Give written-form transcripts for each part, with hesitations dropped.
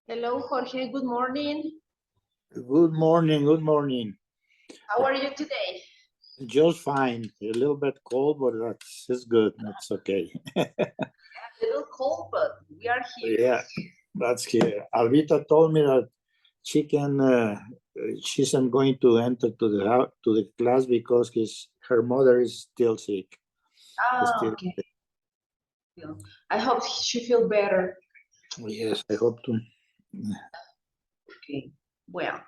Hello, Jorge. Good morning. Good morning. Good morning. How are you today? Just fine. A little bit cold, but that's good. That's okay. A little cold, but we are here. Yeah, that's here. Alvita told me that she can. She isn't going to enter to the class because her mother is still sick. Okay. I hope she feels better. Yes, I hope to. Okay. Well,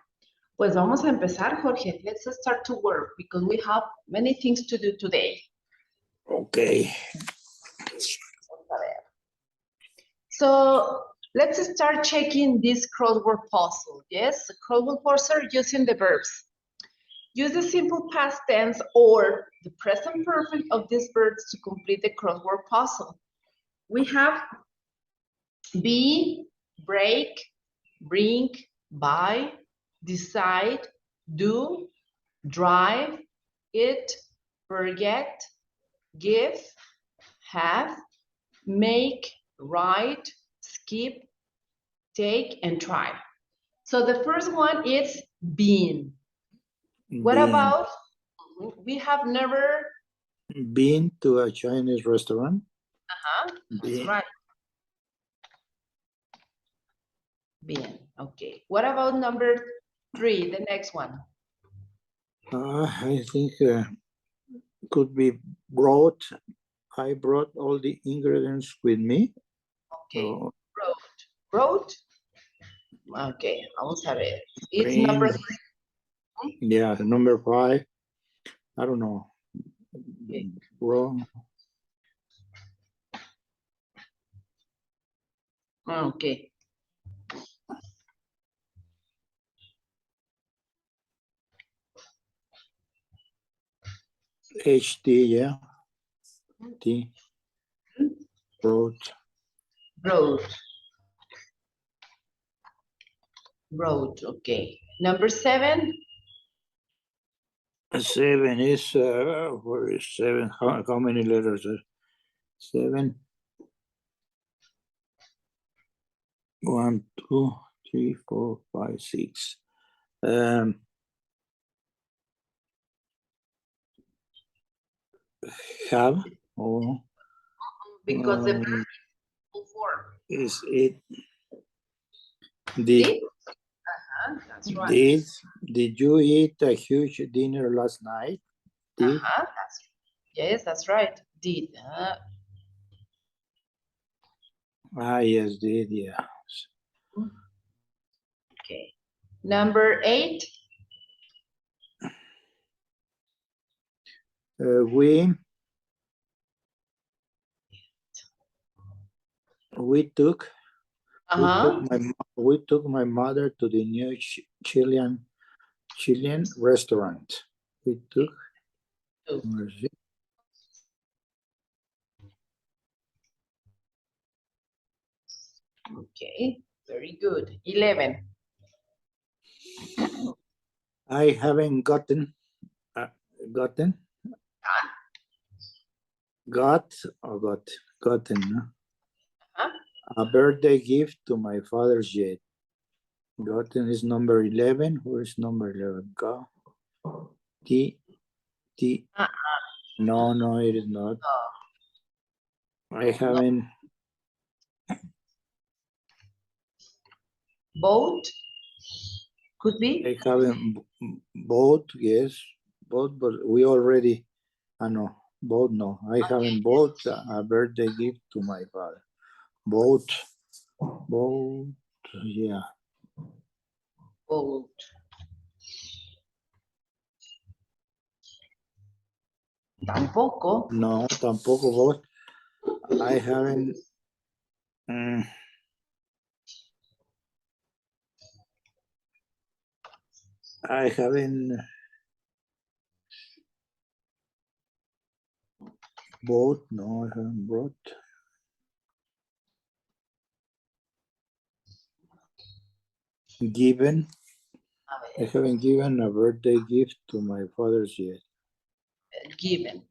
pues vamos a empezar, Jorge. Let's start to work because we have many things to do today. Okay. So let's start checking this crossword puzzle. Yes, crossword puzzle using the verbs. Use the simple past tense or the present perfect of these verbs to complete the crossword puzzle. We have be, break, bring, buy, decide, do, drive, eat, forget, give, have, make, write, skip, take, and try. So the first one is been. What about, we have never been to a Chinese restaurant? That's right. Bien, okay. What about number 3, the next one? I think could be brought. I brought all the ingredients with me. Okay, brought. Okay, vamos a ver. It's Bring. number 3. Yeah, number 5. I don't know. Okay. Wrong. Okay. HT, yeah. T. Brought. Brought, okay. Number 7. 7 is, where is 7? How many letters are 7? 1, 2, 3, 4, 5, 6. Have or Because the verb is form. Is it did? That's right. Did you eat a huge dinner last night? Did? Yes, that's right. Did. Yes, did, yeah. Okay. Number 8. We took my mother to the new Chilean restaurant. We took. Okay, very good. 11. I haven't gotten a birthday gift to my father's yet. Gotten is number 11. Where is number 11? Go. T. No, it is not. I haven't. Boat could be. I haven't bought, yes, bought, but we already. I know. Bought, no. I haven't bought a birthday gift to my father. Bought, yeah. Boat. Tampoco. No, tampoco bought. I haven't. I haven't bought. No, I haven't bought. Given. I haven't given a birthday gift to my father's yet. Given.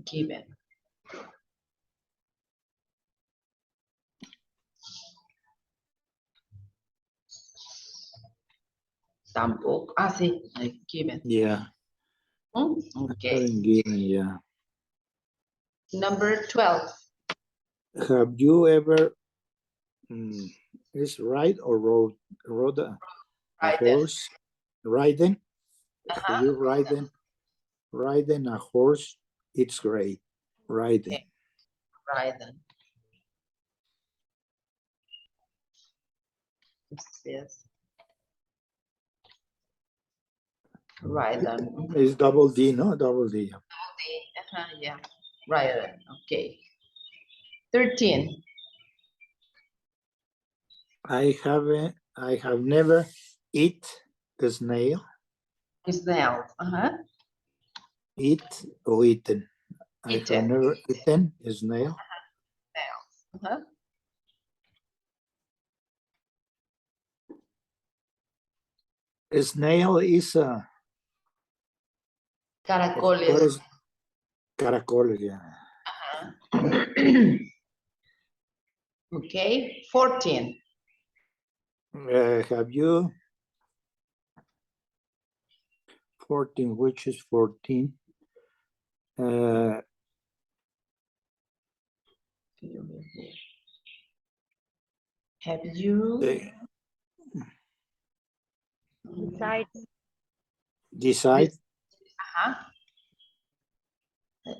Given. Tampoco. Ah, sí, given. Yeah. Okay. Haven't given, yeah. Number 12. Have you ever is ride or rode a Right there. horse? Riding? Uh-huh. Have you riding a horse? It's great. Riding. Okay. Right then. Yes. Right then. It's double D, no? Double D. Yeah. Right then. Okay. 13. I have never eat a snail. Snail. Uh-huh. Eat or eaten. I have Eaten. never eaten a snail. Snails. Uh-huh. A snail is a what Caracoles. is caracol? Yeah. Okay. 14. Have you 14? Which is 14? Have you Decide. Uh-huh.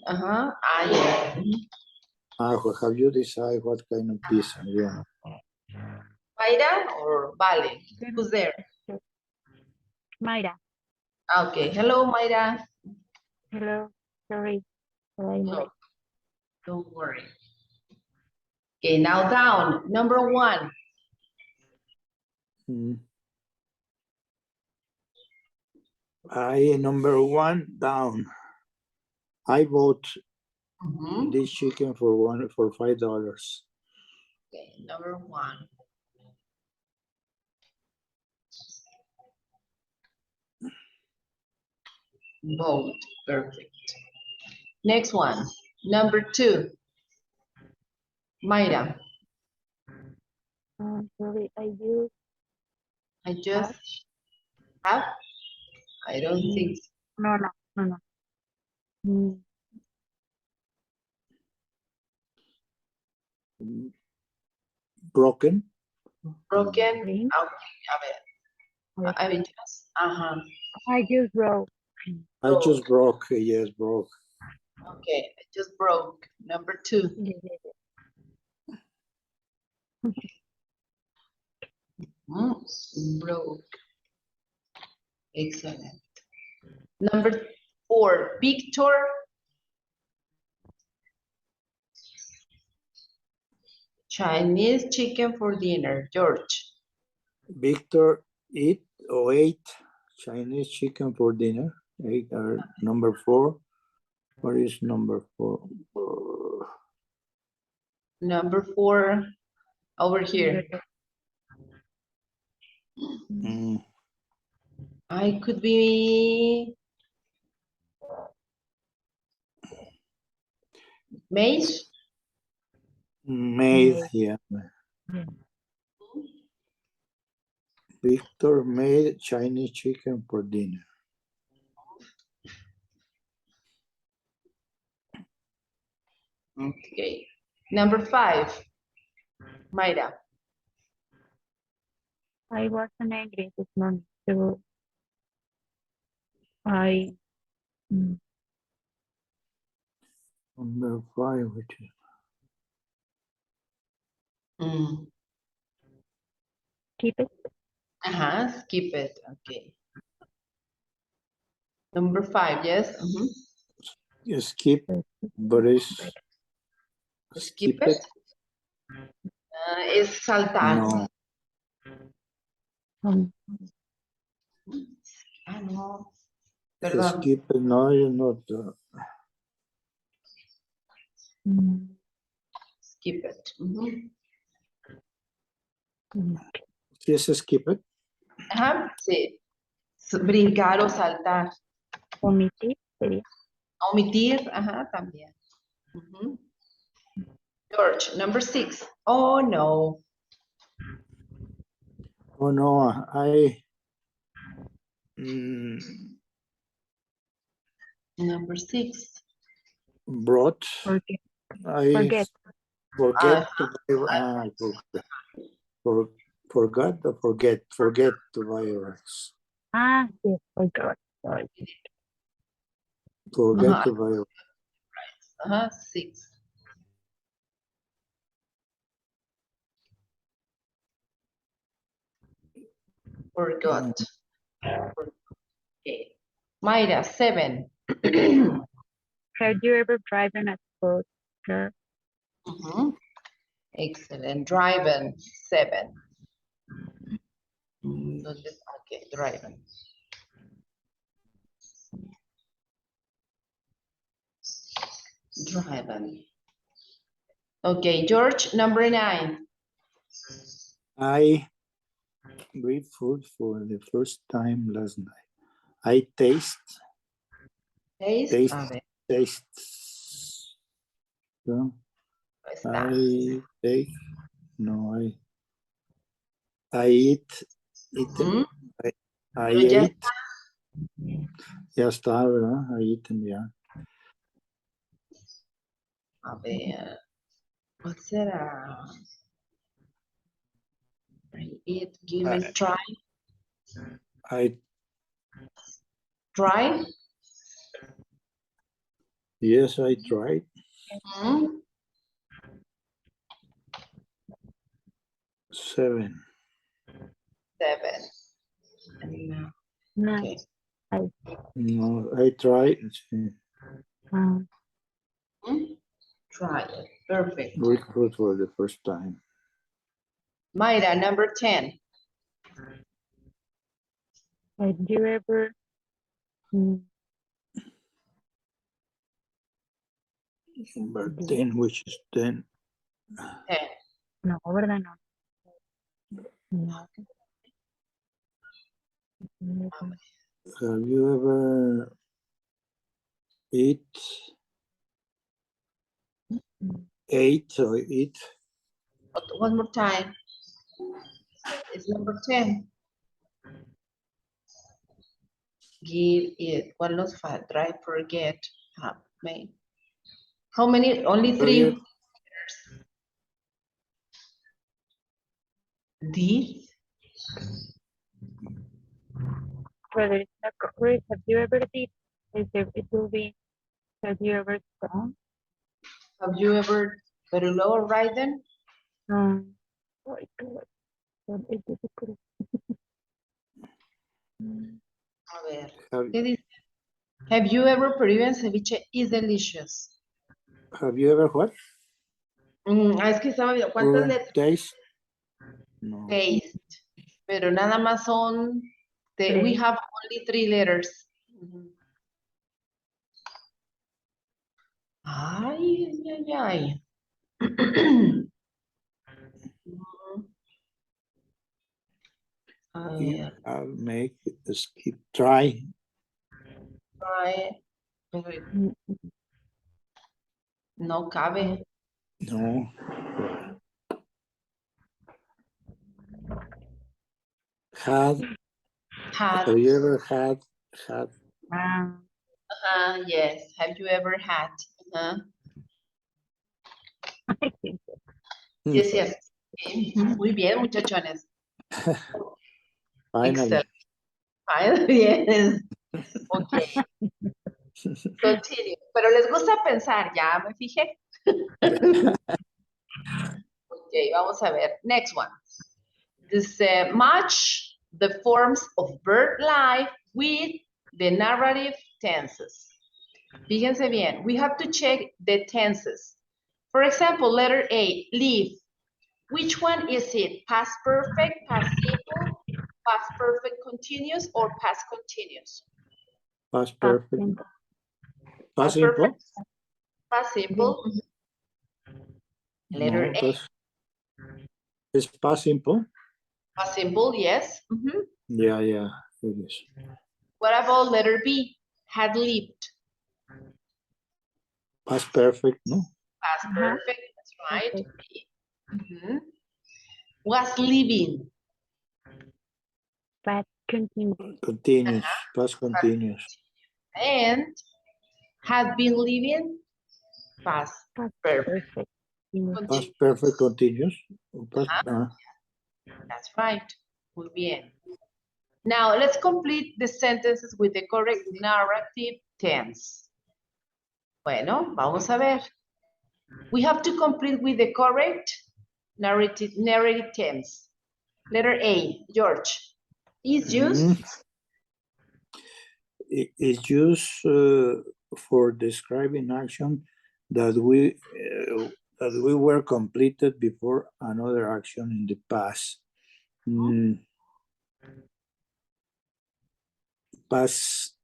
Uh-huh. Ah, yeah. Have you decide what kind of pizza? Yeah. Mayra or Vale? Who's there? Mayra. Okay. Hello, Mayra. Hello. Sorry. I'm No, late. don't worry. Okay, now down. Number 1. I number 1 down. I bought Mhm. this chicken for $5. Okay, number 1. Vote. Perfect. Next one. Number 2. Mayra. Sorry, I just have. I don't think so. no. Mm, Broken. Broken. green. Okay, a ver, just. Uh-huh. I just wrote. I just broke. Yes, broke. Okay, I just broke. Number 2. Broke. Excellent. Number 4. Victor. Chinese chicken for dinner. George. Victor ate Chinese chicken for dinner. Number 4. What is number 4? Number 4. Over here. I could be made. Made, yeah. Victor made Chinese chicken for dinner. Okay. Number 5. Mayra. I wasn't angry this morning, so I Number 5, which is keep it. Skip it. Okay. Number 5, yes. skip, but it's Skip it. Es saltar. No. No. Perdón. Skip it. No, you're not. Skip it. Yes, skip it. Sí. Brincar o saltar. Omitir sería. Omitir, también. George, number 6. Oh, no. Oh no, Mm, Number 6. brought. Forget. I Forget. forget to buy. Forgot or forget to buy rice. Ah, yes, forgot. Sorry. Forget to buy. 6. Forgot. Okay. Mayra, 7. Have you ever driven a scooter? Excellent. Driving, 7. Okay, driving. Driving. Okay, George, number 9. I read food for the first time last night. I taste. Taste. A ver, Tastes. No, está. I take. No, I eat. Eaten. I Pero ya ate. Ya está, ¿verdad? I eaten, ya. A ver, what será? It, give me try. Try. Yes, I tried. 7. 7. And, No. okay. No, I tried. Ah, Try it. Perfect. Read food for the first time. Mayra, number 10. have you ever Number 10, which is 10. 10. no, ¿verdad? No. No. Have you ever ate or eat? One more time. It's number 10. Give it. ¿Cuál nos falta? Try, forget. Made. How many? Only 3. Did. Whether it's not correct, have you ever did? It will be, have you ever done? Have you ever, very low, right then? Oh my God. That is difficult. A ver. Have, ¿Qué dice? Have you ever, pero even ceviche is delicious. have you ever what? Es que estaba viendo cuántas letras. Taste? No. Taste. Pero nada más son, we Three. have only 3 letters. Ay, ay, ay. A ver, I'll make a skip. Try. try. Pero no cabe. No. Had. Had. Have you ever had? Yes. Have you ever had? Yes, yes. Muy bien, muchachones. Finally. Excellent. Yes. Okay. Continue. Pero les gusta pensar, ya me fijé. Ok, vamos a ver. Next one. This match the forms of verb life with the narrative tenses. Fíjense bien, we have to check the tenses. For example, letter A, live. Which one is it? Past perfect, past simple, past perfect continuous, or past continuous? Past perfect. Past Perfect. simple? Past simple. Letter No, A. it's past simple. Past simple, yes. Yeah, it is. What about letter B? Had lived. Past perfect, no? Past perfect, that's right. Was living. Past Continue. Continuous. Past continuous. And had been living past Past perfect. perfect. Continuous. Past perfect continuous. Past, That's right. Muy bien. Now let's complete the sentences with the correct narrative tense. Bueno, vamos a ver. We have to complete with the correct narrative tense. Letter A, George. Is used. It's used for describing action that we were completed before another action in the past. Past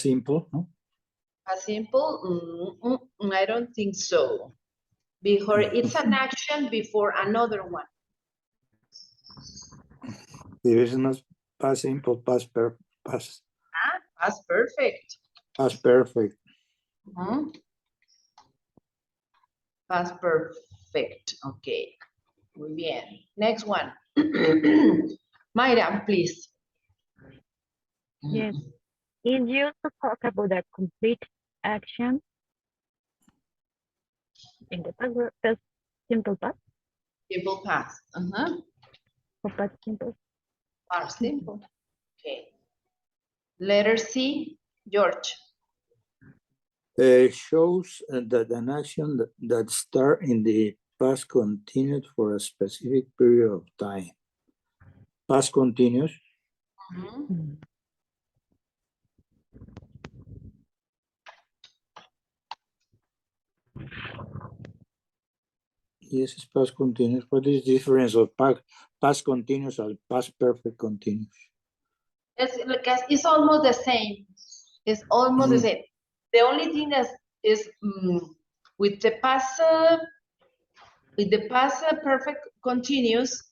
simple, no? Past simple? I don't think so. Before it's an action before another one. There is not past simple, past perfect. Past perfect. Past perfect. Past perfect. Okay. Muy bien. Next one. Mayra, please. Yes. Is used to talk about a complete action in the past simple past Simple past. or past simple. Past simple. Okay. Letter C, George. Shows that an action that start in the past continued for a specific period of time. Past continuous. Yes, it's past continuous. What is the difference of past continuous and past perfect continuous? It's almost the same. It's almost the same. The only thing is with the past perfect continuous,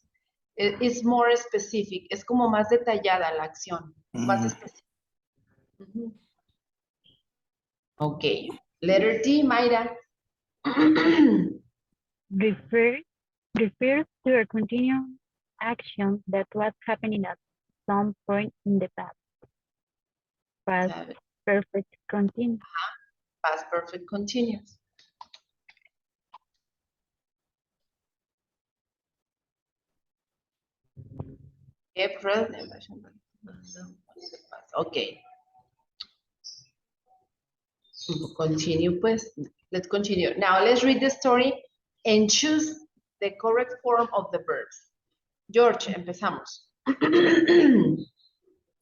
it's more specific. Es como más detallada la acción. Más específica. Okay. Letter D, Mayra. Refers to a continuous action that was happening at some point in the past. Past perfect continuous. Past perfect continuous. Okay. Continue, pues. Let's continue. Now let's read the story and choose the correct form of the verbs. George, empezamos.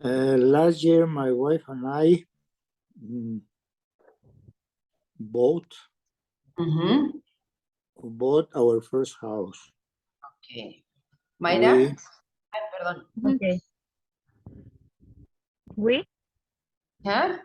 Last year, my wife and I bought our first house. Okay. Mayra? Perdón. Okay. We? ¿Ah?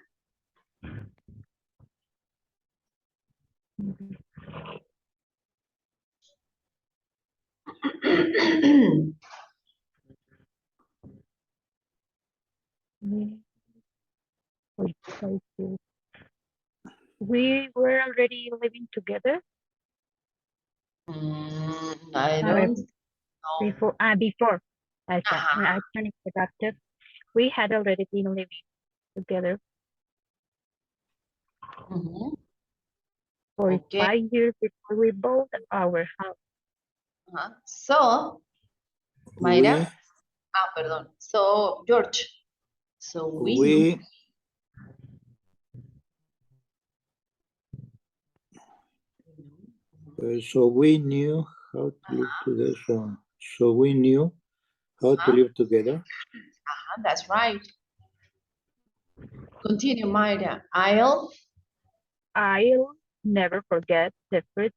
We were already living together. I don't know. Before. Action is productive. We had already been living together for 5 years before we bought our house. So, Mayra. Perdón. So, George. So we knew how to live together. So we knew how to live together. That's right. Continue, Mayra. I'll never forget the first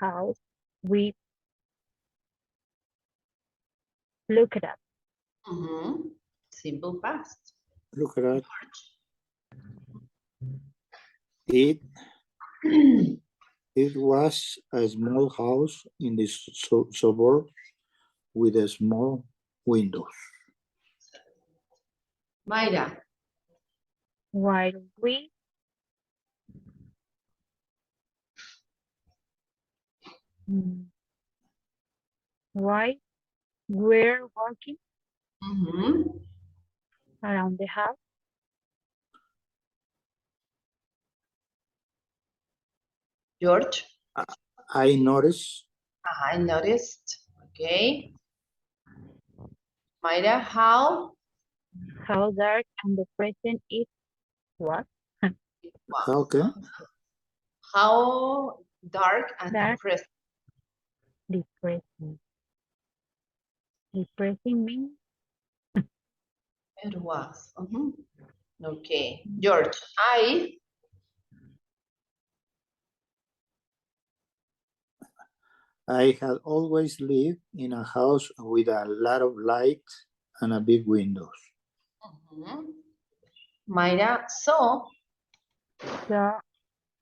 house we looked at. Simple past. Look at it. It was a small house in the suburb with a small windows. Mayra. While we Why we're walking Mhm. around the house. George? I noticed. I noticed. Okay. Mayra, how? How dark and depressing it was. Wow. Okay. How dark and Dark, depressed depressing. Depressing means it was. Mhm. Okay. George, I had always lived in a house with a lot of light and a big windows. Mayra saw so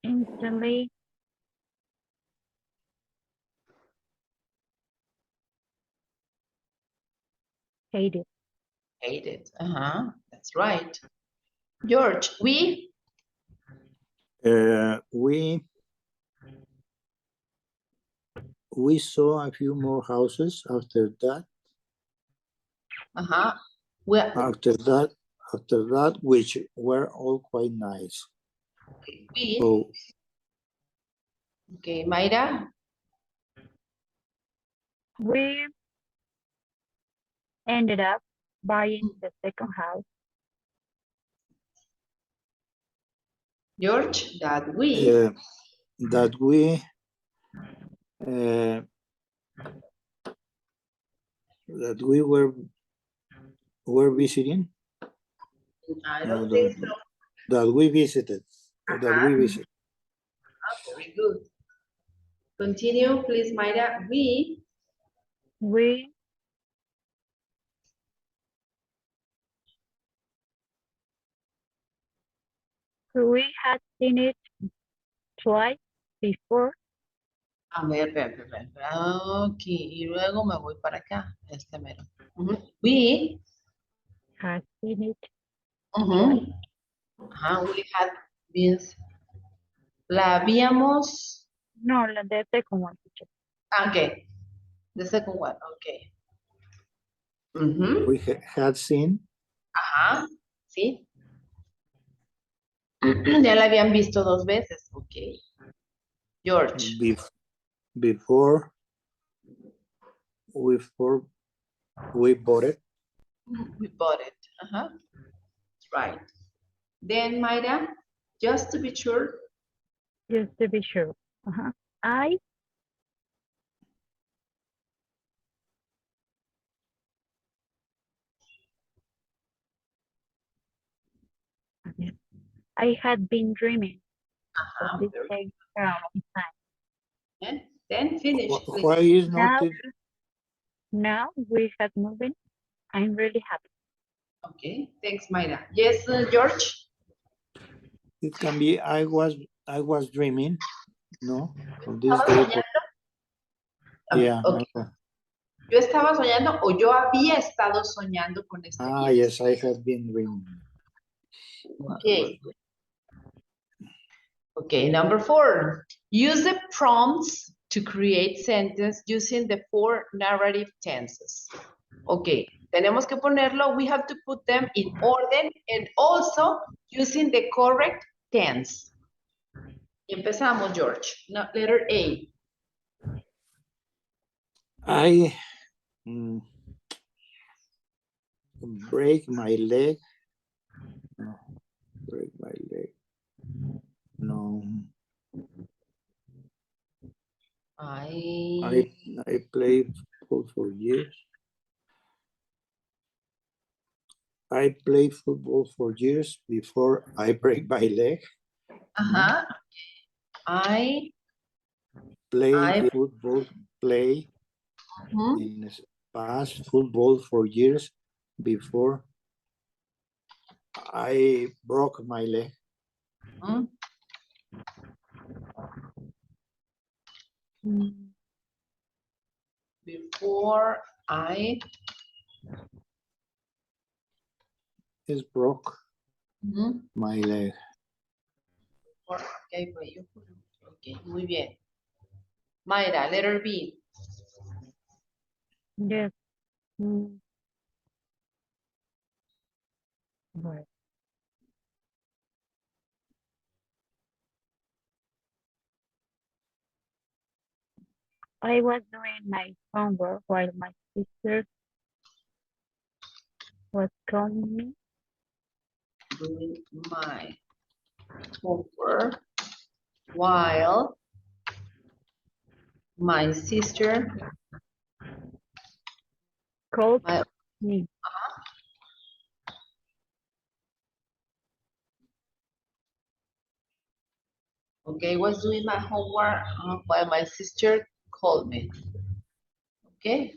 instantly hated. hated. That's right. George, we We saw a few more houses after that. well, After that, which were all quite nice. we So okay, Mayra. We ended up buying the second house. George, that we that we were visiting. I No, don't think so. that we visited. That we visited. Very good. Continue, please, Mayra. We had seen it twice before. A ver, ok, y luego me voy para acá, este mero. We Had seen it we had been, la habíamos, No, la de second one, teacher. ok, the second one, ok. We had seen. Ajá, sí. Ya la habían visto 2 veces, ok. George. Before we bought it. We bought it. Right. Then, Mayra, just to be sure. Just to be sure. I had been dreaming of this place for a long time. Then finish, please. Why is not it? Now we have moving. I'm really happy. Okay, thanks, Mayra. Yes, George? It can be I was dreaming, no, of this day. Yeah. Okay. ¿Yo estaba soñando o yo había estado soñando con este viaje? Yes, I have been dreaming. Okay. Okay, number 4. Use the prompts to create sentence using the 4 narrative tenses. Okay, tenemos que ponerlo, we have to put them in order and also using the correct tense. Y empezamos, George. No, letter A. I break my leg. No, break my leg. No. I played football for years. I played football for years before I break my leg. I played football in the past football for years before I broke my leg. Before I broke my leg. Okay, muy bien. Mayra, letter B. Yes. Well, I was doing my homework while my sister was calling me. Doing my homework while my sister, Called my, me. okay, was doing my homework while my sister called me. Okay.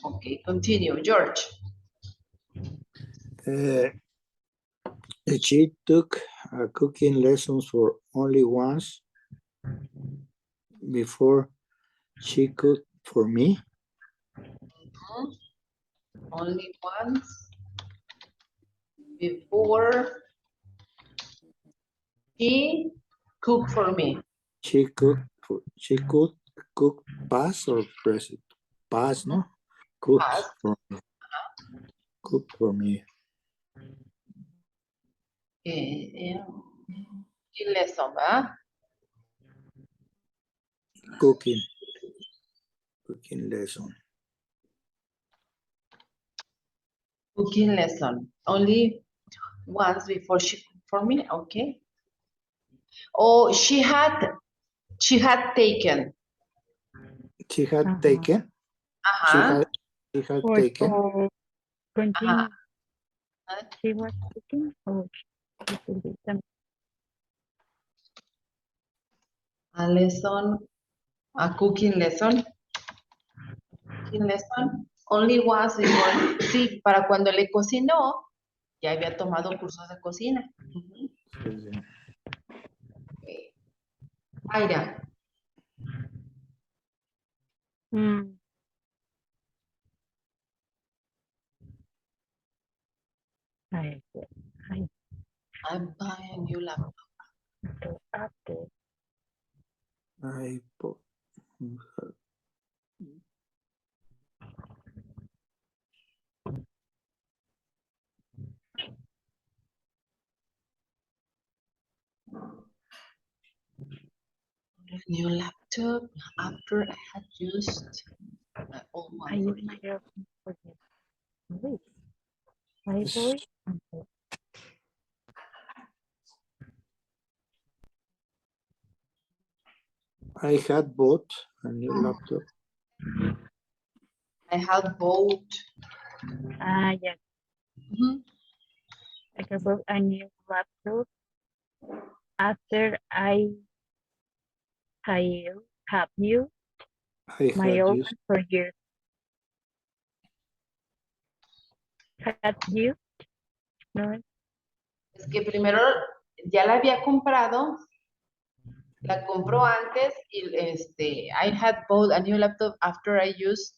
Okay, continue, George. She took cooking lessons for only once before she cooked for me. Only once before he cooked for me. She could cook past or present. Past, no? Cooked Past. for me. Cooked for me. Cooking lesson, ¿verdad? Cooking lesson. Cooking lesson. Only once before she cooked for me, okay. Oh, she had taken. She had Uh-huh. taken. She had taken. Or continue. Ajá. She was cooking. Or she could be some. A lesson, a cooking lesson. Cooking lesson. Only once before. Sí, para cuando le cocinó, ya había tomado cursos de cocina. Okay. Aira. I'm buying a new laptop. After. I bought. New laptop after I had used my old one. I use my girlfriend for this. Wait. I bought. I had bought a new laptop. I had bought. Yes. Mhm. I have bought a new laptop after I have used I my had old used. one for years. Had you? No. Es que primero ya la había comprado, la compró antes y I had bought a new laptop after I used,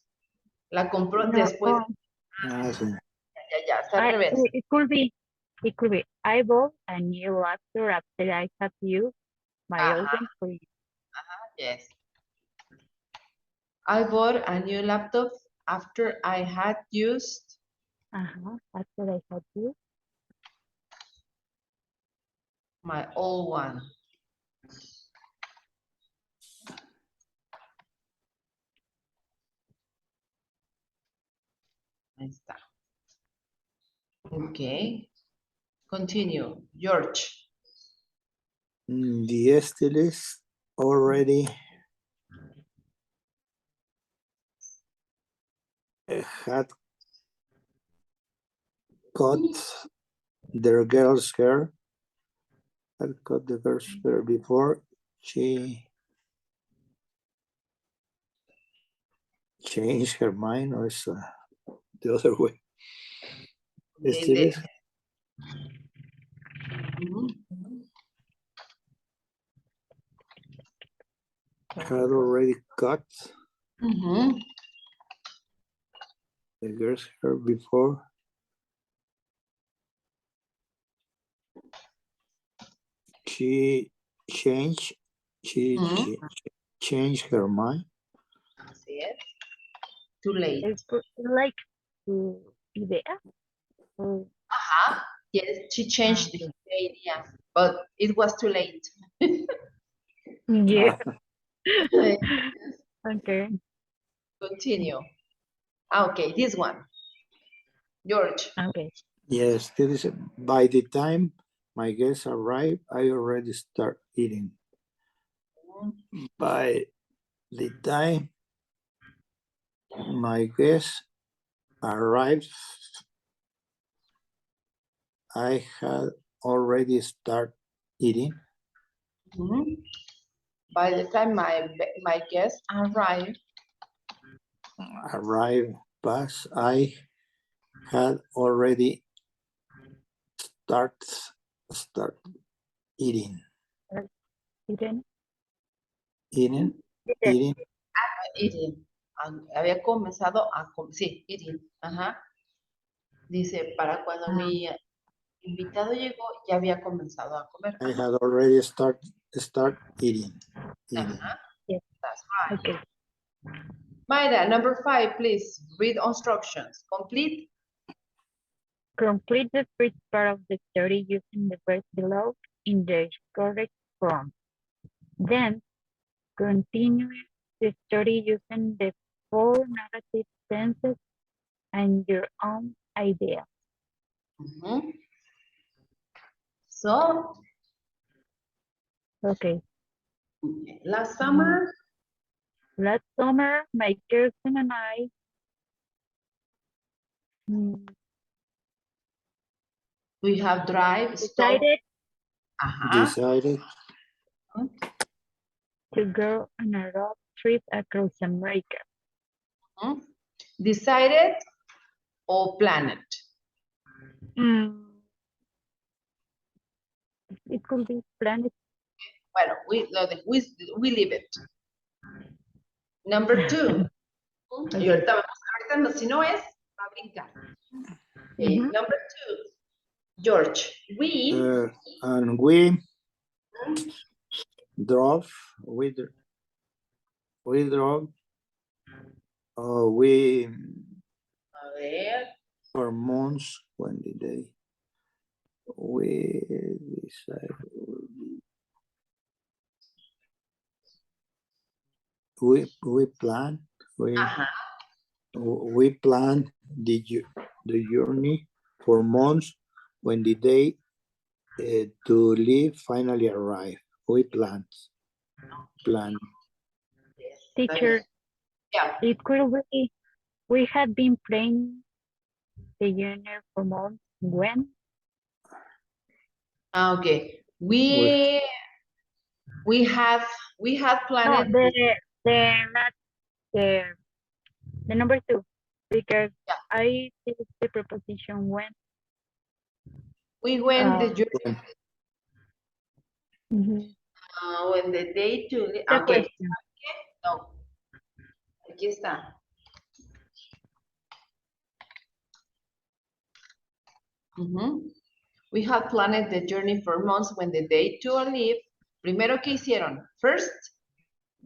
la compró No. después. Sí. Ya, está al revés. It could be. It could be. I bought a new laptop after I have used my old Ajá, one for years. yes. I bought a new laptop after I had used After I have used. my old one. Ahí está. Okay. Continue. George. The stylist already had cut their girl's hair. Had cut the girl's hair before she changed her mind, or is the other way? The stylist had already cut the girl's hair before she changed her mind. Yes. Too late. It's like to idea. Oh, Yes, she changed okay. the idea, but it was too late. Yeah. Yes. Okay. Continue. Okay, this one. George. Okay. Yes, this is, by the time my guests arrive, I already start eating. By the time my guests arrived, I had already start eating. Mhm. By the time my guests Arrived past, I had already start eating. Eaten. Eating, Eaten. eating. había comenzado a comer, sí, eating, ajá. Dice, para cuando mi invitado llegó, ya había comenzado a comer. I had already start eating. Ajá. Yes. That's right. Okay. Mayra, number 5, please. Read instructions. Complete. Complete the first part of the story using the verbs below in the correct form. Then continue the story using the 4 narrative senses and your own idea. Mhm. So, Okay. last summer, Last summer, my cousin and I mm, we have drive, stop. decided Ajá. Decided to go on a road trip across America. Mhm. Decided or planned. Mm, it could be planned. Bueno, we leave it. Number 2. Y ahorita no, si no es, va a brincar. Okay, Mhm. number 2. George, we and we drove we drove we a ver, for months when the day we decided we planned ajá, we planned the journey for months when the day to leave finally arrived. We planned. Teacher, yeah, it could be we had been playing the junior for months when okay. We had no planned, the last the number 2 because yeah, I did the preposition when we went the uh, journey mhm. when the day to leave. The Okay, question. no, aquí está. Ujú. We had planned the journey for months when the day to leave. Primero, ¿qué hicieron? First,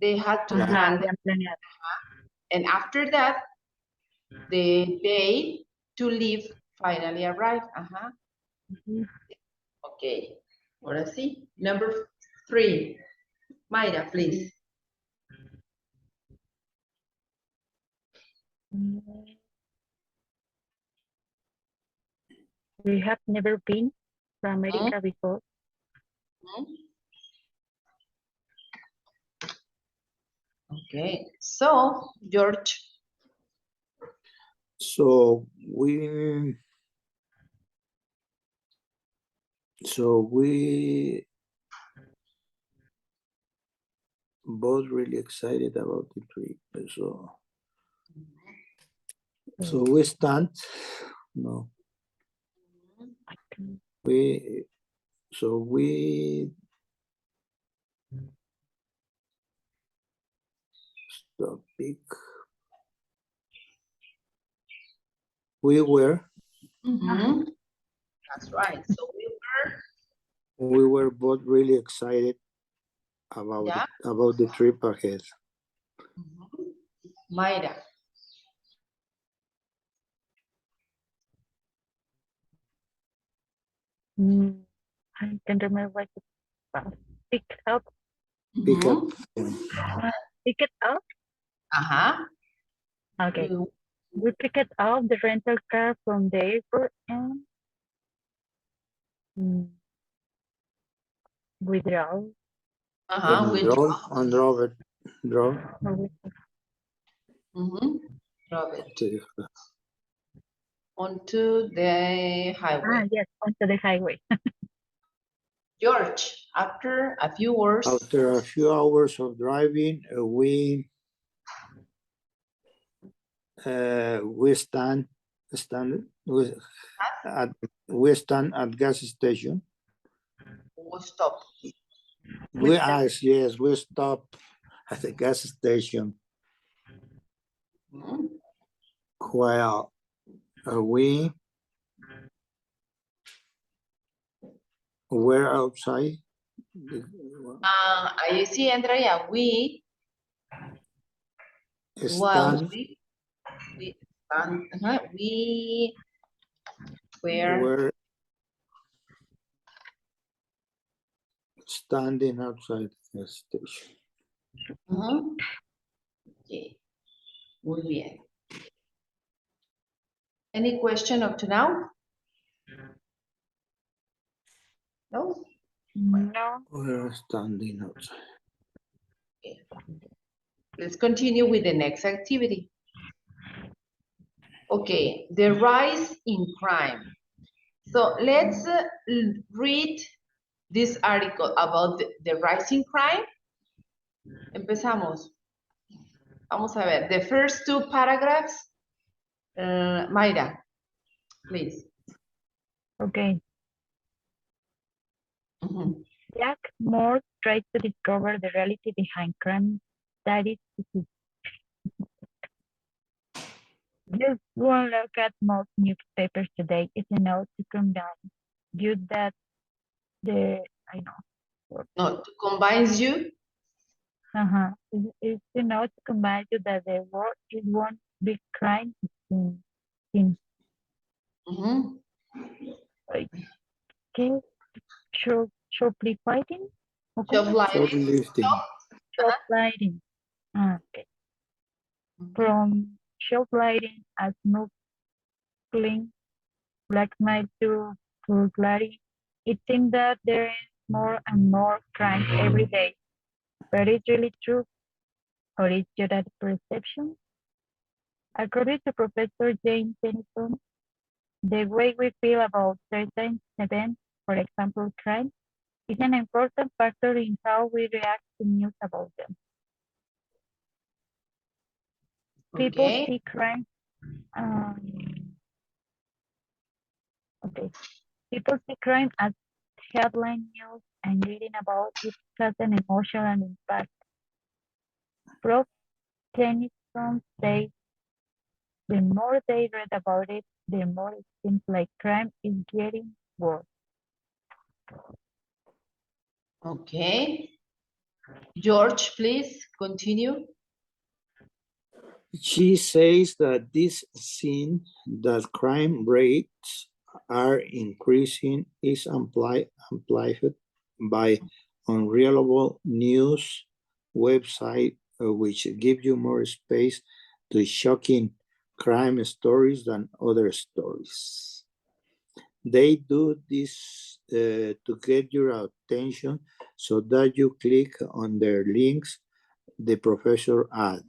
they had to Plan. plan, Habían planeado. and after that, the day to leave finally arrived. Ajá. Mhm. Okay. Ahora sí. Number 3. Mayra, please. We have never been to America Mhm. before. Okay. So, George. So we both really excited about the trip. So we stand. No, I can- we stop big. We were Mhm. That's right. So we were both really excited about yeah. about the trip ahead. Mhm. Mayra. I can't remember what it's called. Pick up. Pick up. Pick it up. Okay. We picked up the rental car from the airport and withdraw. And Robert drove Robert. Onto the highway. Yes, onto the highway. George, after a few hours. After a few hours of driving, we stand at gas station. We stop. We stop at the gas station. While we were outside. I see, Andrea. We stand. We were standing outside the station. Okay. Muy bien. Any question up to now? No? No. We're standing outside. Okay. Let's continue with the next activity. Okay, the rise in crime. So let's read this article about the rise in crime. Empezamos. Vamos a ver, the first two paragraphs. Mayra, please. Okay. Jack Moore tried to discover the reality behind crime statistics. Just one look at most newspapers today is enough to convince you that No, combines you? It's enough to convince you that the world is one big crime scene. Okay. Shoplifting? Shoplifting. Okay. From shoplifting as smuggling, blackmail to burglary, it seems that there is more and more crime every day. But it's really true, or is it that perception? According to Professor James Tennyson, the way we feel about certain events, for example, crime, is an important factor in how we react to news about them. People see crime. People see crime as headline news, and reading about it has an emotional impact. Prof. Tennyson says the more they read about it, the more it seems like crime is getting worse. Okay. George, please continue. She says that this scene that crime rates are increasing is amplified by unreliable news website which give you more space to shocking crime stories than other stories. They do this to get your attention so that you click on their links the professor add.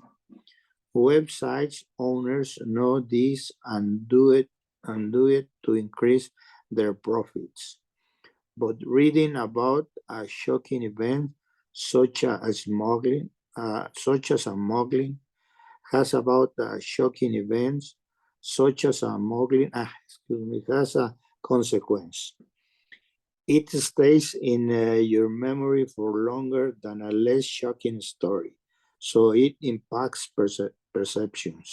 Websites owners know this and do it to increase their profits. But reading about a shocking event such as smuggling has about shocking events such as smuggling has a consequence. It stays in your memory for longer than a less shocking story, so it impacts perception.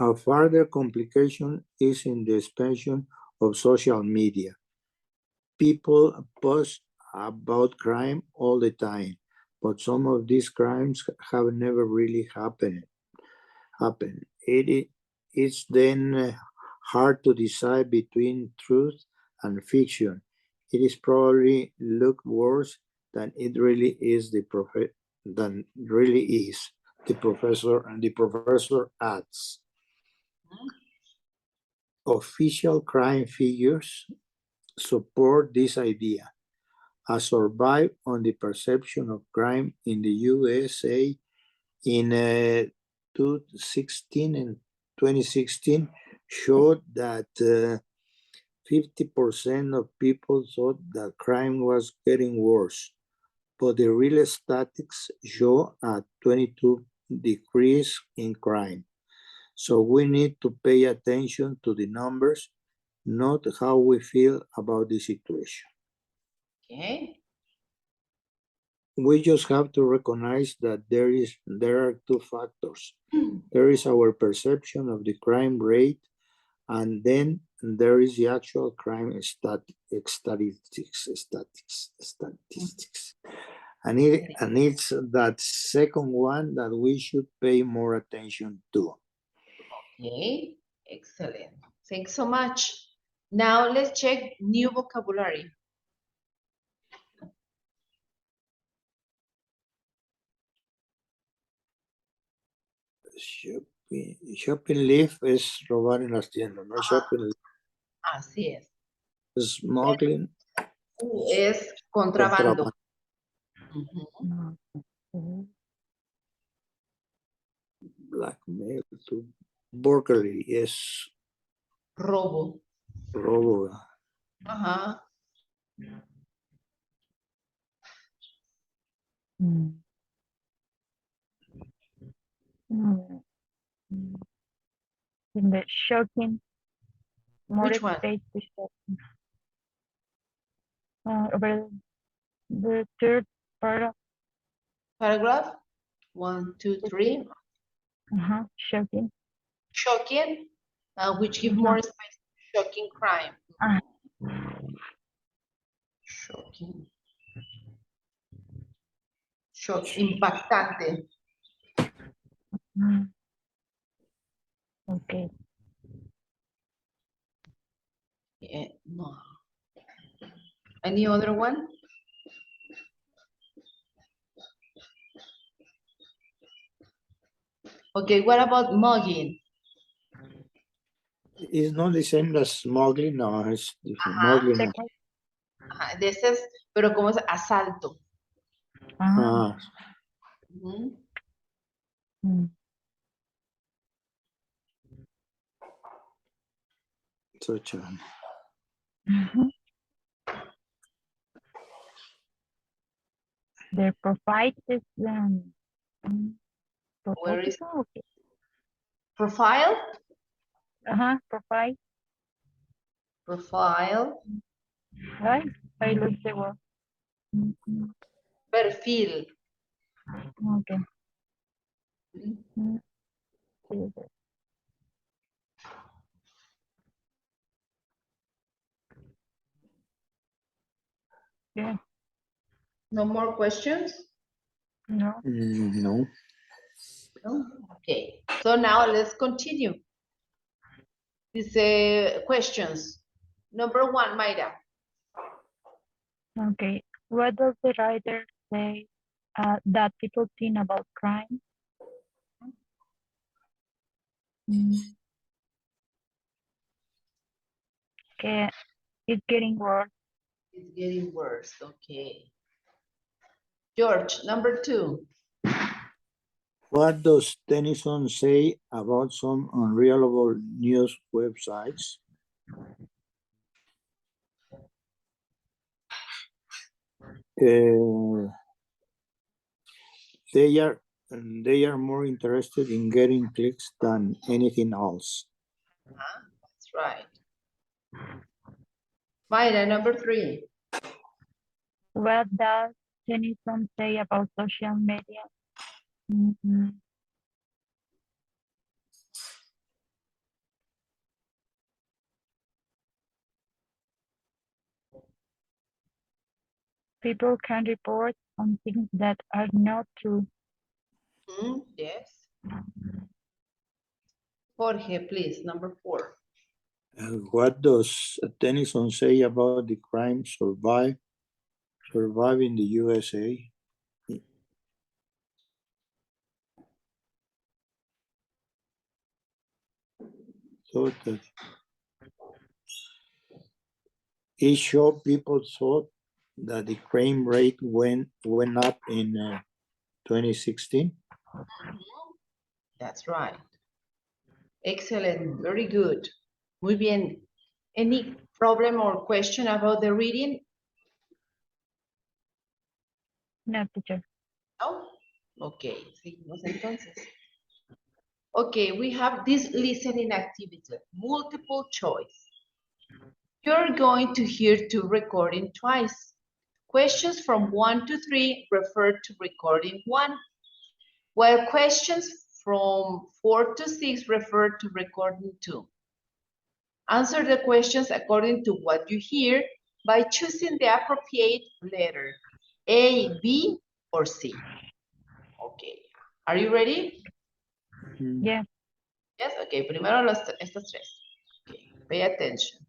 A further complication is in the expansion of social media. People post about crime all the time, but some of these crimes have never really happened. It's then hard to decide between truth and fiction. It is probably look worse than it really is. The professor adds. Official crime figures support this idea. A survey on the perception of crime in the USA in 2016 showed that 50% of people thought that crime was getting worse, but the real statistics show a 22% decrease in crime. So we need to pay attention to the numbers, not how we feel about the situation. Okay. We just have to recognize that there are two factors. There is our perception of the crime rate, and then there is the actual crime statistics. And it's that second one that we should pay more attention to. Okay, excellent. Thanks so much. Now let's check new vocabulary. Shopping leaf es robar en las tiendas, ¿no? Shopping Así es. smuggling. Es contrabando. Blackmail, burglary es Robo. robo. Ajá. In the shocking, more Which one? space to shocking. Over the third paragraph, Paragraph 1, 2, 3. shocking. Shocking, which give more space to shocking crime. Shocking. Shock, impactante. Okay. No. Any other one? Okay, what about mugging? It's not the same as smuggling, no, it's different. Smuggling. Ajá, de ese es, pero como es asalto. Such a... The profile is Where is okay. profile? Profile. Profile. Right? I look the word. Perfil. Okay. Yeah. No more questions? No. No. No? Okay, so now let's continue. These questions. Number 1, Mayra. Okay. What does the writer say that people think about crime? Okay. It's getting worse. It's getting worse, okay. George, number 2. What does Tennyson say about some unreliable news websites? They are more interested in getting clicks than anything else. That's right. Mayra, number 3. What does Tennyson say about social media? People can report on things that are not true. Yes. Jorge, please, number 4. What does Tennyson say about the crime survive in the USA? So that it showed people thought that the crime rate went up in 2016. That's right. Excellent, very good. Muy bien. Any problem or question about the reading? No, teacher. No? Okay, seguimos entonces. Okay, we have this listening activity, multiple choice. You're going to hear 2 recording twice. Questions from 1 to 3 refer to recording 1, while questions from 4 to 6 refer to recording 2. Answer the questions according to what you hear by choosing the appropriate letter, A, B, or C. Okay, are you ready? Yes. Yes, okay, primero estas 3. Okay, pay attention.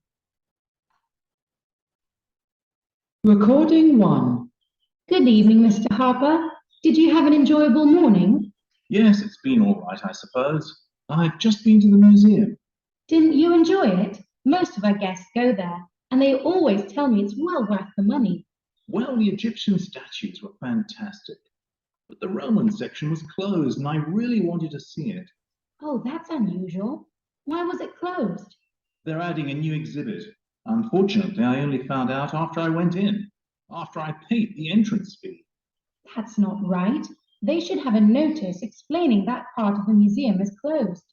Recording 1. Good evening, Mr. Harper. Did you have an enjoyable morning? Yes, it's been all right, I suppose. I've just been to the museum. Didn't you enjoy it? Most of our guests go there, and they always tell me it's well worth the money. Well, the Egyptian statues were fantastic, but the Roman section was closed, and I really wanted to see it. Oh, that's unusual. Why was it closed? They're adding a new exhibit. Unfortunately, I only found out after I went in, after I paid the entrance fee. That's not right. They should have a notice explaining that part of the museum is closed.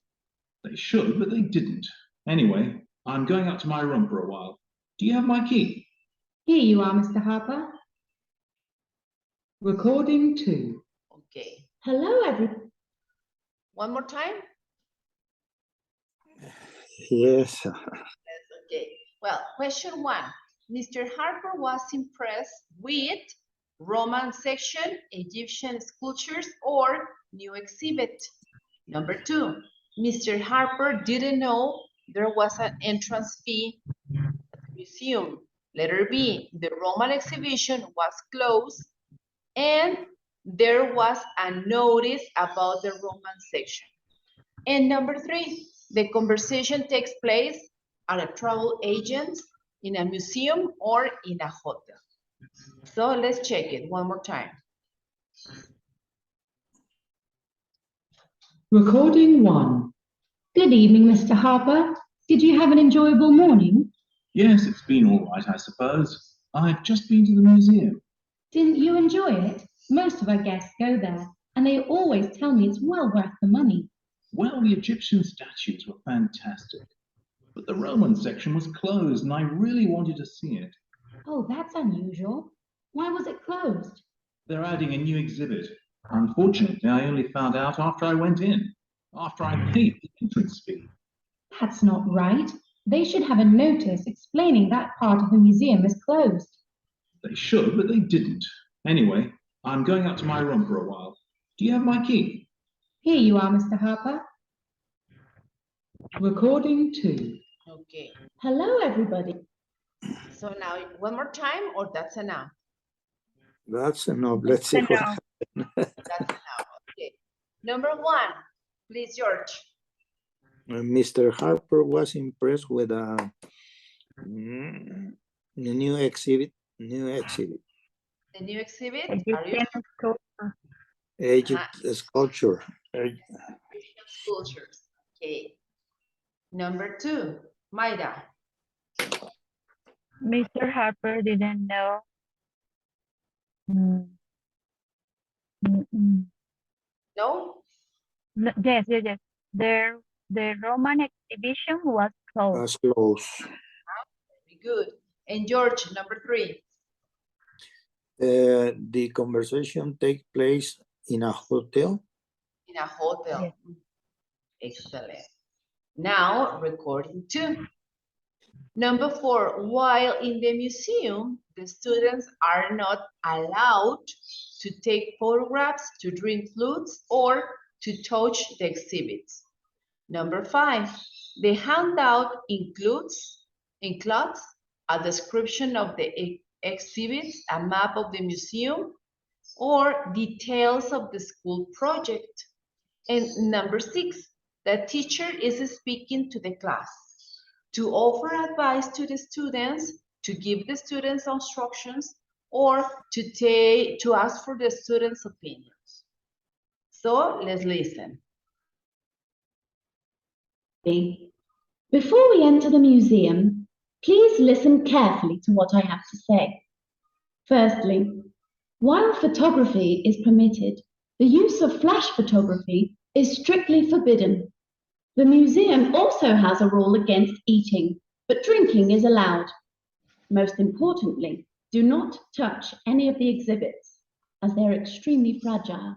They should, but they didn't. Anyway, I'm going up to my room for a while. Do you have my key? Here you are, Mr. Harper. Recording 2. Okay, Hello, everyone. one more time? Yes. Okay, well, question 1. Mr. Harper was impressed with Roman section, Egyptian sculptures, or new exhibit. Number 2, Mr. Harper didn't know there was an entrance fee at the museum. Letter B, the Roman exhibition was closed and there was a notice about the Roman section. And number 3, the conversation takes place at a travel agent, in a museum, or in a hotel. So let's check it one more time. Recording 1. Good evening, Mr. Harper. Did you have an enjoyable morning? Yes, it's been all right, I suppose. I've just been to the museum. Didn't you enjoy it? Most of our guests go there, and they always tell me it's well worth the money. Well, the Egyptian statues were fantastic, but the Roman section was closed, and I really wanted to see it. Oh, that's unusual. Why was it closed? They're adding a new exhibit. Unfortunately, I only found out after I went in, after I paid the entrance fee. That's not right. They should have a notice explaining that part of the museum is closed. They should, but they didn't. Anyway, I'm going up to my room for a while. Do you have my key? Here you are, Mr. Harper. Recording 2. Okay, Hello, everybody. so now one more time, or that's enough? That's enough. Let's see what Enough. That's enough, okay. Number 1, please, George. Mr. Harper was impressed with a new exhibit. The new exhibit, are you? Egyptian sculpture. Egypt sculpture. Egyptian sculptures, okay. Number 2, Maida. Mr. Harper didn't know. Mm, No? No, yes. The Roman exhibition was closed. Was close. Very good. And George, number 3. The conversation take place in a hotel. In a hotel. Yes. Excellent. Now, recording 2. Number 4, while in the museum, the students are not allowed to take photographs, to drink fluids, or to touch the exhibits. Number 5, the handout includes a description of the exhibits, a map of the museum, or details of the school project. And number 6, the teacher is speaking to the class to offer advice to the students, to give the students instructions, or to ask for the students' opinions. So let's listen. Before we enter the museum, please listen carefully to what I have to say. Firstly, while photography is permitted, the use of flash photography is strictly forbidden. The museum also has a rule against eating, but drinking is allowed. Most importantly, do not touch any of the exhibits, as they're extremely fragile.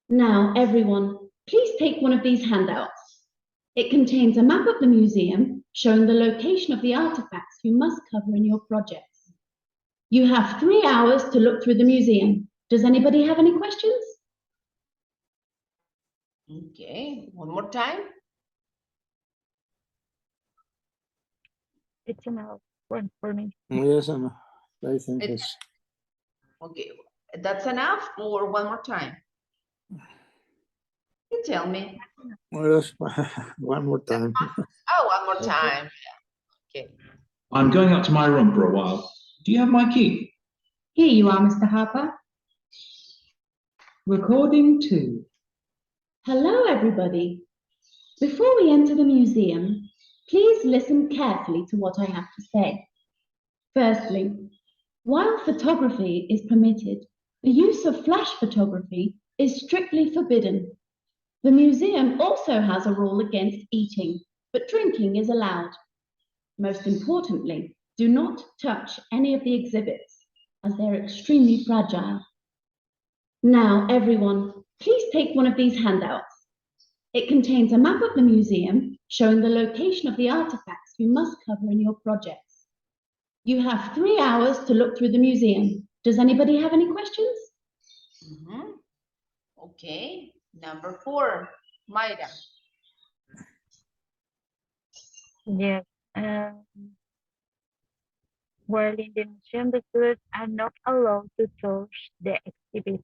Now, everyone, please take one of these handouts. It contains a map of the museum showing the location of the artifacts you must cover in your projects. You have 3 hours to look through the museum. Does anybody have any questions? Okay, one more time. It's enough one for me. Yes, I think it's Okay, that's enough or one more time? You tell me. yes, one more time. Oh, one more time. Okay. I'm going up to my room for a while. Do you have my key? Here you are, Mr. Harper. Recording 2. Hello, everybody. Before we enter the museum, please listen carefully to what I have to say. Firstly, while photography is permitted, the use of flash photography is strictly forbidden. The museum also has a rule against eating, but drinking is allowed. Most importantly, do not touch any of the exhibits, as they're extremely fragile. Now, everyone, please take one of these handouts. It contains a map of the museum showing the location of the artifacts you must cover in your projects. You have 3 hours to look through the museum. Does anybody have any questions? Okay, number 4, Mayra. Yes. While in the museum, the students are not allowed to touch the exhibits.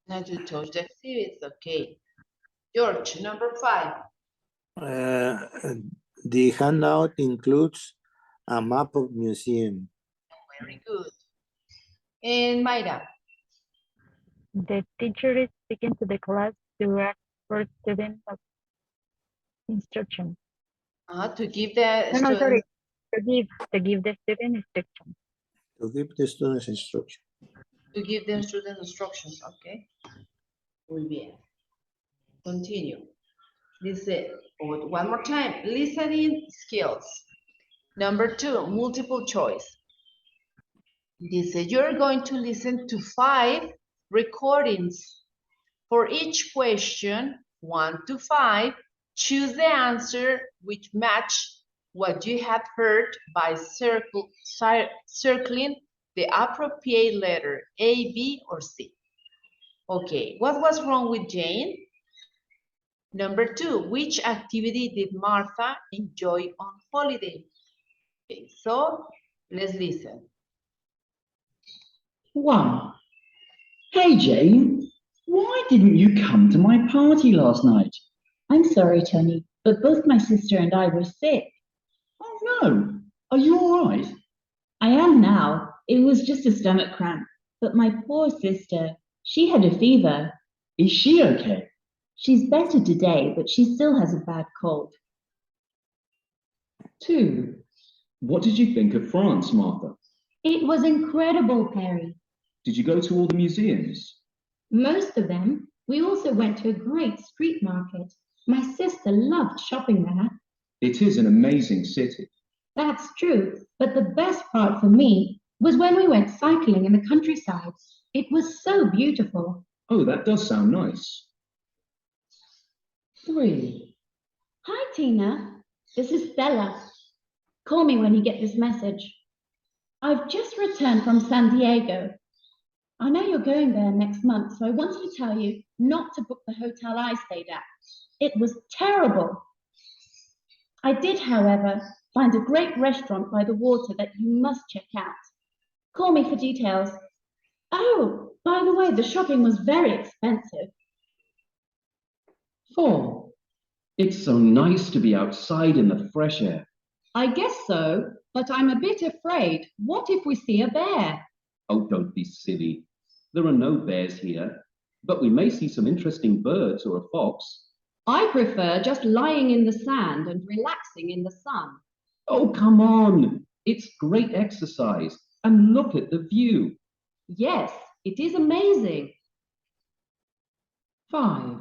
Not to touch the exhibits, okay. George, number 5. The handout includes a map of museum. Very good. And Mayra. The teacher is speaking to the class to ask for student instruction. To give the No, students. sorry. To give the student instruction. To give the students instruction. To give the students instructions, okay. Muy bien. Continue. Listen, one more time, listening skills. Number 2, multiple choice. Dice, you're going to listen to 5 recordings. For each question, 1 to 5, choose the answer which match what you have heard by circling the appropriate letter A, B, or C. Okay, what was wrong with Jane? Number 2, which activity did Martha enjoy on holiday? Okay, so let's listen. 1. Hey Jane, why didn't you come to my party last night? I'm sorry, Tony, but both my sister and I were sick. Oh no, are you all right? I am now. It was just a stomach cramp. But my poor sister, she had a fever. Is she okay? She's better today, but she still has a bad cold. 2. What did you think of France, Martha? It was incredible, Perry. Did you go to all the museums? Most of them. We also went to a great street market. My sister loved shopping there. It is an amazing city. That's true, but the best part for me was when we went cycling in the countryside. It was so beautiful. Oh, that does sound nice. 3. Hi, Tina. This is Stella. Call me when you get this message. I've just returned from San Diego. I know you're going there next month, so I wanted to tell you not to book the hotel I stayed at. It was terrible. I did, however, find a great restaurant by the water that you must check out. Call me for details. Oh, by the way, the shopping was very expensive. 4. It's so nice to be outside in the fresh air. I guess so, but I'm a bit afraid. What if we see a bear? Oh, don't be silly. There are no bears here, but we may see some interesting birds or a fox. I prefer just lying in the sand and relaxing in the sun. Oh, come on. It's great exercise. And look at the view. Yes, it is amazing. 5.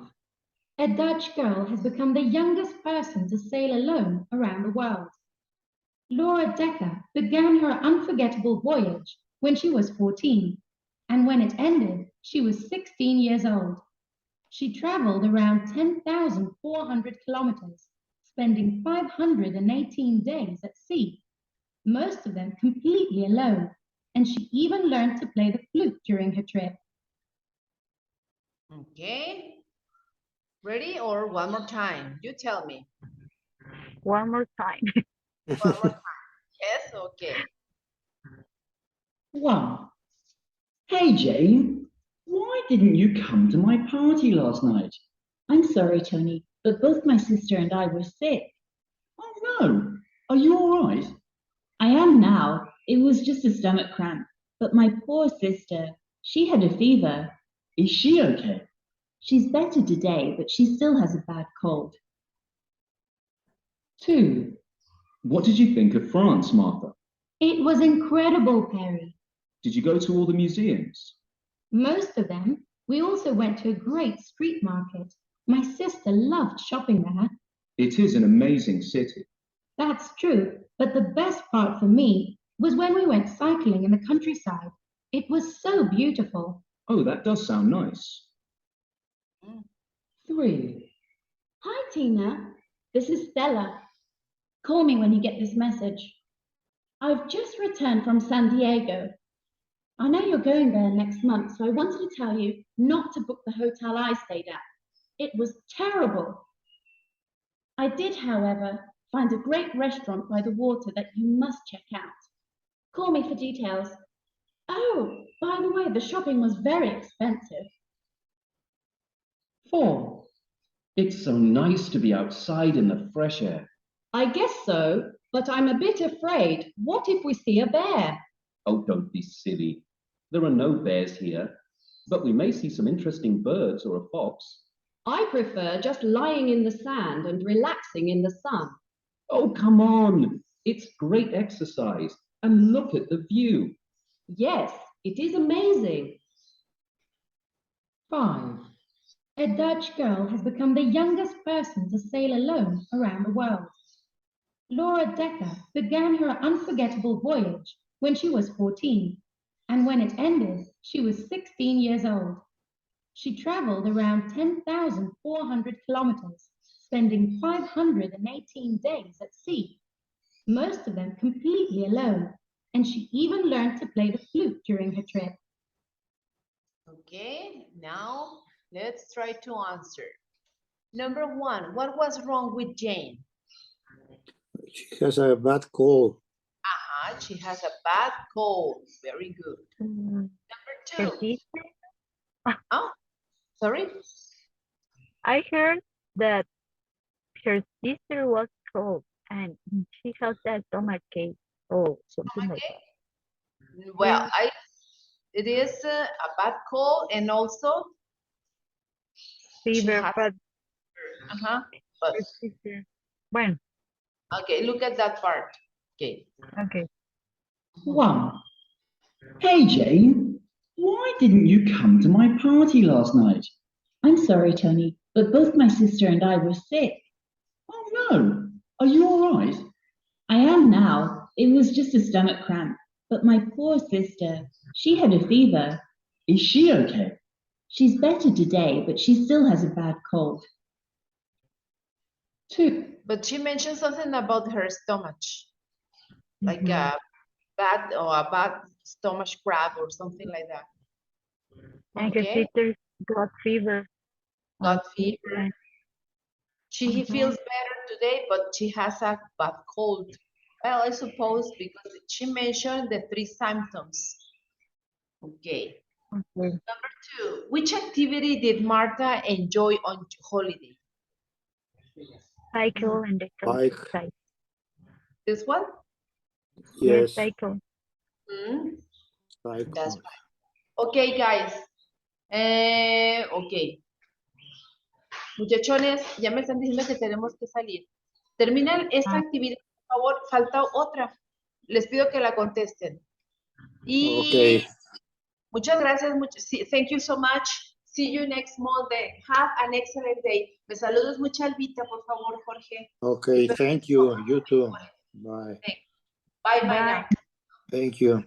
A Dutch girl has become the youngest person to sail alone around the world. Laura Decker began her unforgettable voyage when she was 14, and when it ended, she was 16 years old. She traveled around 10,400 kilometers, spending 518 days at sea, most of them completely alone, and she even learned to play the flute during her trip. Okay. Ready or one more time? You tell me. One more time. One more time. Yes, okay. 1. Hey, Jane. Why didn't you come to my party last night? I'm sorry, Tony, but both my sister and I were sick. Oh, no. Are you all right? I am now. It was just a stomach cramp. But my poor sister, she had a fever. Is she okay? She's better today, but she still has a bad cold. 2. What did you think of France, Martha? It was incredible, Perry. Did you go to all the museums? Most of them. We also went to a great street market. My sister loved shopping there. It is an amazing city. That's true, but the best part for me was when we went cycling in the countryside. It was so beautiful. Oh, that does sound nice. 3. Hi, Tina. This is Stella. Call me when you get this message. I've just returned from San Diego. I know you're going there next month, so I wanted to tell you not to book the hotel I stayed at. It was terrible. I did, however, find a great restaurant by the water that you must check out. Call me for details. Oh, by the way, the shopping was very expensive. 4. It's so nice to be outside in the fresh air. I guess so, but I'm a bit afraid. What if we see a bear? Oh, don't be silly. There are no bears here, but we may see some interesting birds or a fox. I prefer just lying in the sand and relaxing in the sun. Oh, come on. It's great exercise. And look at the view. Yes, it is amazing. 5. A Dutch girl has become the youngest person to sail alone around the world. Laura Decker began her unforgettable voyage when she was 14, and when it ended, she was 16 years old. She traveled around 10,400 kilometers, spending 518 days at sea, most of them completely alone, and she even learned to play the flute during her trip. Okay, now let's try to answer. Number 1, what was wrong with Jane? She has a bad cold. She has a bad cold. Very good. Her Number 2. sister, Oh, sorry? I heard that her sister was cold and she has a stomachache or something like that. Well, it is a bad cold and also she Fever, has, but but her sister. Bueno, okay, look at that part. Okay. okay. 1. Hey, Jane. Why didn't you come to my party last night? I'm sorry, Tony, but both my sister and I were sick. Oh, no. Are you all right? I am now. It was just a stomach cramp. But my poor sister, she had a fever. Is she okay? She's better today, but she still has a bad cold. 2. But she mentioned something about her stomach. like Mhm. a bad stomach cramp or something like that. And her Okay, sister got fever. on got fever. Tuesday. He Mhm. feels better today, but she has a bad cold. Well, I suppose because she mentioned the 3 symptoms. Okay. Okay. Number 2, which activity did Martha enjoy on holiday? Cycle and the Bike. countryside. This one? Yes, Yes, cycle. Mm, cycle. that's right. Okay, guys. Ok. Muchachones, ya me están diciendo que tenemos que salir. Terminan esta Ah. actividad, por favor. Falta otra. Les pido que la contesten. Y Okay. muchas gracias. Thank you so much. See you next Monday. Have an excellent day. Me saludos mucho, Albita, por favor, Jorge. Okay, thank you. You too. Bye. Bye, bye Bye. now. Thank you.